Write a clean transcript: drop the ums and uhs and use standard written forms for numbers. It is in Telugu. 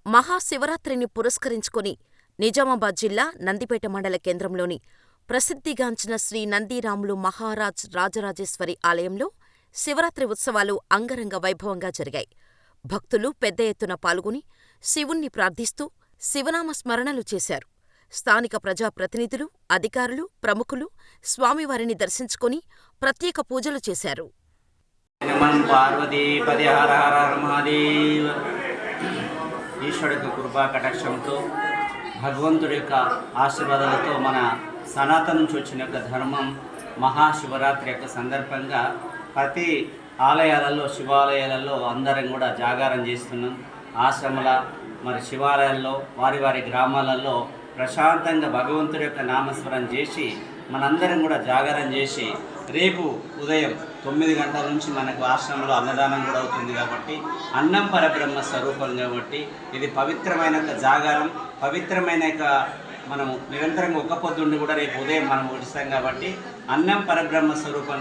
మహాశివరాత్రిని పురస్కరించుకుని నిజామాబాద్ జిల్లా నందిపేట మండల కేంద్రంలోని ప్రసిద్ధిగాంచిన శ్రీ నందిరాములు మహారాజ్ రాజరాజేశ్వరి ఆలయంలో శివరాత్రి ఉత్సవాలు అంగరంగ వైభవంగా జరిగాయి. భక్తులు పెద్ద ఎత్తున పాల్గొని శివుణ్ణి ప్రార్థిస్తూ శివనామ స్మరణలు చేశారు. స్థానిక ప్రజాప్రతినిధులు, అధికారులు, ప్రముఖులు స్వామివారిని దర్శించుకుని ప్రత్యేక పూజలు చేశారు. ఈశ్వరుడి యొక్క కృపా కటాక్షంతో భగవంతుడి యొక్క ఆశీర్వాదాలతో మన సనాతన నుంచి వచ్చిన యొక్క ధర్మం మహాశివరాత్రి యొక్క సందర్భంగా ప్రతి ఆలయాలలో శివాలయాలలో అందరం కూడా జాగారం చేస్తున్నాం. ఆశ్రమాల మరి శివాలయాల్లో వారి వారి గ్రామాలలో ప్రశాంతంగా భగవంతుడి యొక్క నామస్మరణ చేసి మనందరం కూడా జాగారం చేసి రేపు ఉదయం 9 గంటల నుంచి మనకు ఆశ్రమంలో అన్నదానం కూడా అవుతుంది. కాబట్టి అన్నం పరబ్రహ్మ స్వరూపం కాబట్టి ఇది పవిత్రమైన జాగారం, పవిత్రమైన మనము నిరంతరంగా ఒక్క పొద్దుండి కూడా రేపు ఉదయం మనం ఉడిస్తాం. కాబట్టి అన్నం పరబ్రహ్మ స్వరూపం